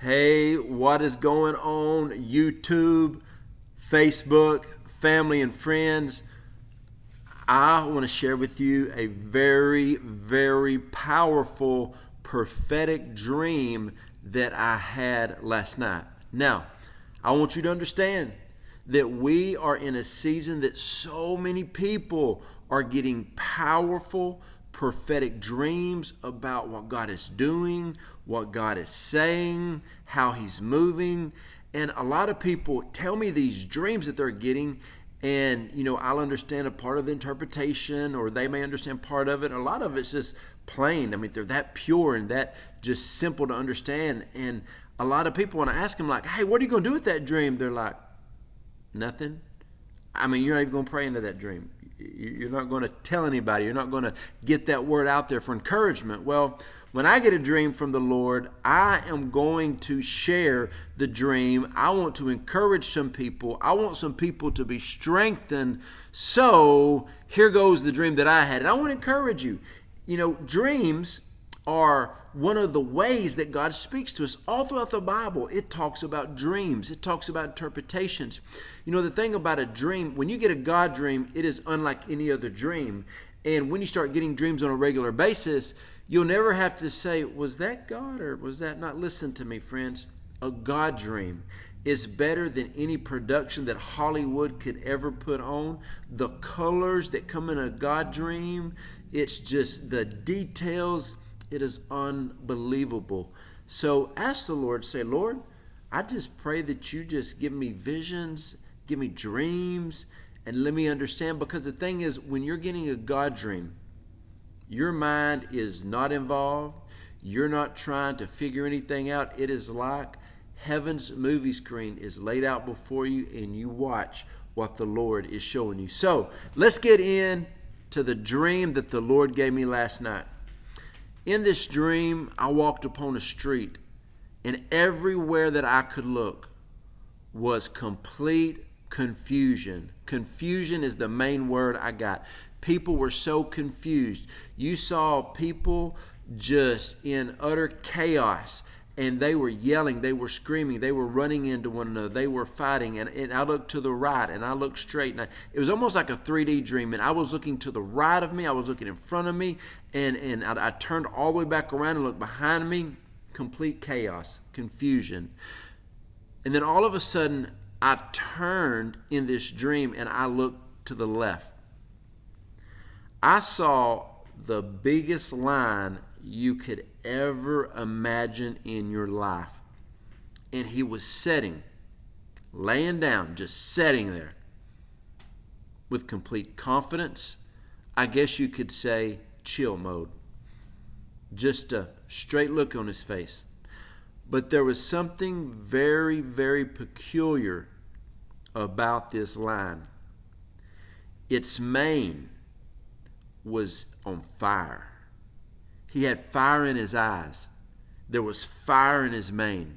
Hey, what is going on YouTube, Facebook, family and friends? I want to share with you a very, very powerful prophetic dream that I had last night. Now, I want you to understand that we are in a season that so many people are getting powerful prophetic dreams about what God is doing, what God is saying, how He's moving. And a lot of people tell me these dreams that they're getting, and I'll understand a part of the interpretation, or they may understand part of it. A lot of it's just plain. I mean, they're that pure and that just simple to understand. And a lot of people, when I ask them, like, hey, what are you going to do with that dream? They're like, nothing. I mean, you're not even going to pray into that dream. You're not going to tell anybody. You're not going to get that word out there for encouragement. Well, when I get a dream from the Lord, I am going to share the dream. I want to encourage some people. I want some people to be strengthened. So here goes the dream that I had. And I want to encourage you. Dreams are one of the ways that God speaks to us. All throughout the Bible, it talks about dreams. It talks about interpretations. The thing about a dream, when you get a God dream, it is unlike any other dream. And when you start getting dreams on a regular basis, you'll never have to say, was that God or was that not? Listen to me, friends. A God dream is better than any production that Hollywood could ever put on. The colors that come in a God dream, it's just the details. It is unbelievable. So ask the Lord, say, Lord, I just pray that you just give me visions, give me dreams, and let me understand. Because the thing is, when you're getting a God dream, your mind is not involved. You're not trying to figure anything out. It is like heaven's movie screen is laid out before you, and you watch what the Lord is showing you. So let's get into the dream that the Lord gave me last night. In this dream, I walked upon a street, and everywhere that I could look was complete confusion. Confusion is the main word I got. People were so confused. You saw people just in utter chaos, and they were yelling, they were screaming, they were running into one another, they were fighting. And I looked to the right, and I looked straight, and it was almost like a 3D dream. And I was looking to the right of me, I was looking in front of me, and I turned all the way back around and looked behind me. Complete chaos, confusion. And then all of a sudden, I turned in this dream, and I looked to the left. I saw the biggest lion you could ever imagine in your life. And he was sitting, laying down, just sitting there with complete confidence. I guess you could say chill mode. Just a straight look on his face. But there was something very, very peculiar about this lion. Its mane was on fire. He had fire in his eyes. There was fire in his mane.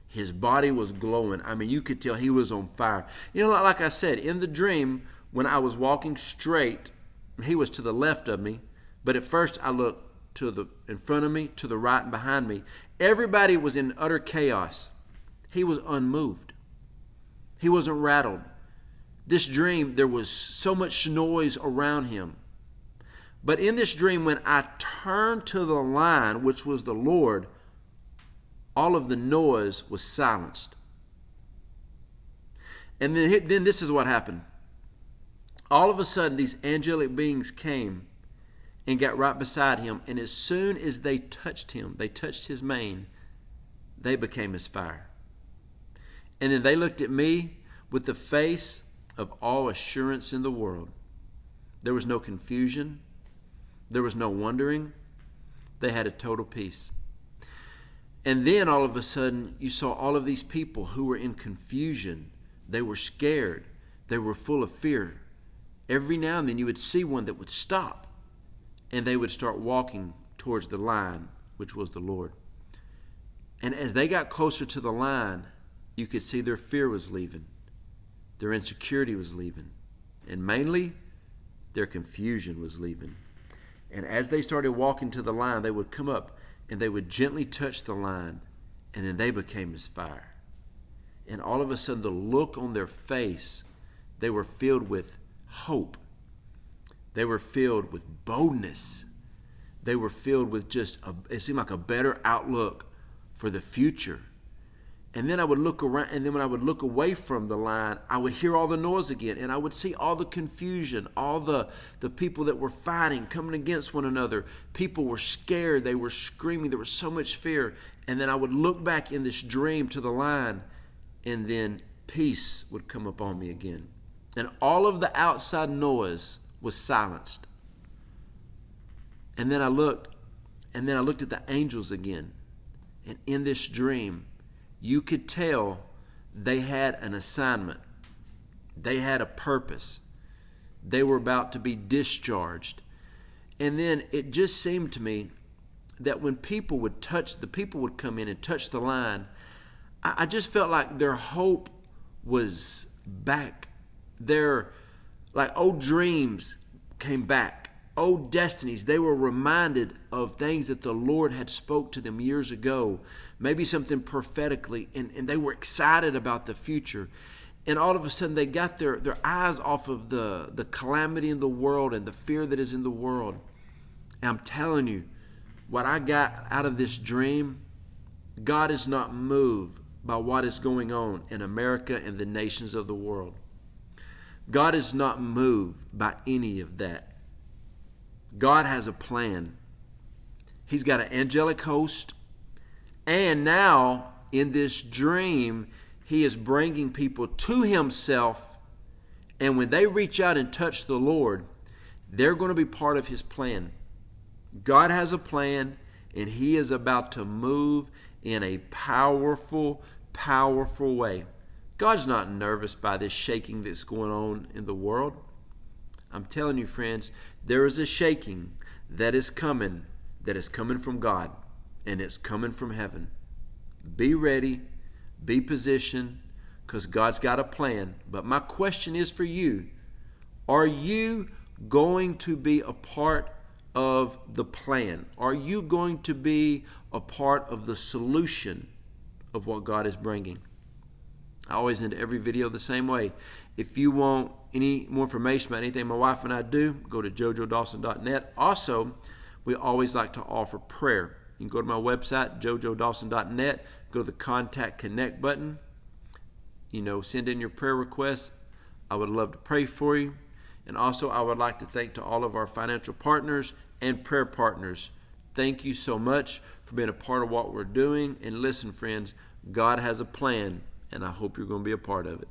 His body was glowing. I mean, you could tell he was on fire. Like I said, in the dream, when I was walking straight, he was to the left of me. But at first, I looked in front of me, to the right and behind me. Everybody was in utter chaos. He was unmoved. He wasn't rattled. This dream, there was so much noise around him. But in this dream, when I turned to the lion, which was the Lord, all of the noise was silenced. And then this is what happened. All of a sudden, these angelic beings came and got right beside him. And as soon as they touched him, they touched his mane, they became as fire. And then they looked at me with the face of all assurance in the world. There was no confusion. There was no wondering. They had a total peace. And then all of a sudden, you saw all of these people who were in confusion. They were scared. They were full of fear. Every now and then you would see one that would stop, and they would start walking towards the lion, which was the Lord. And as they got closer to the lion, you could see their fear was leaving. Their insecurity was leaving. And mainly, their confusion was leaving. And as they started walking to the lion, they would come up and they would gently touch the lion. and then they became as fire. And all of a sudden, the look on their face, they were filled with hope. They were filled with boldness. They were filled with it seemed like a better outlook for the future. And then I would look around, and then when I would look away from the line, I would hear all the noise again, and I would see all the confusion, all the people that were fighting, coming against one another. People were scared. They were screaming. There was so much fear. And then I would look back in this dream to the line, and then peace would come upon me again. And all of the outside noise was silenced. And then I looked at the angels again. And in this dream, you could tell they had an assignment. They had a purpose. They were about to be discharged. And then it just seemed to me that when people would come in and touch the line, I just felt like their hope was back. Their old dreams came back. Old destinies. They were reminded of things that the Lord had spoke to them years ago, maybe something prophetically, and they were excited about the future. And all of a sudden they got their eyes off of the calamity in the world and the fear that is in the world. And I'm telling you, what I got out of this dream, God is not moved by what is going on in America and the nations of the world. God is not moved by any of that. God has a plan. He's got an angelic host. And now, in this dream, he is bringing people to himself. And when they reach out and touch the Lord, they're going to be part of his plan. God has a plan, and he is about to move in a powerful, powerful way. God's not nervous by this shaking that's going on in the world. I'm telling you, friends, there is a shaking that is coming from God, and it's coming from heaven. Be ready, be positioned, because God's got a plan. But my question is for you, are you going to be a part of the plan? Are you going to be a part of the solution of what God is bringing? I always end every video the same way. If you want any more information about anything my wife and I do, go to joejoedawson.net. Also, we always like to offer prayer. You can go to my website, joejoedawson.net, go to the Contact Connect button. Send in your prayer requests. I would love to pray for you. And also, I would like to thank to all of our financial partners and prayer partners. Thank you so much for being a part of what we're doing. And listen, friends, God has a plan, and I hope you're going to be a part of it.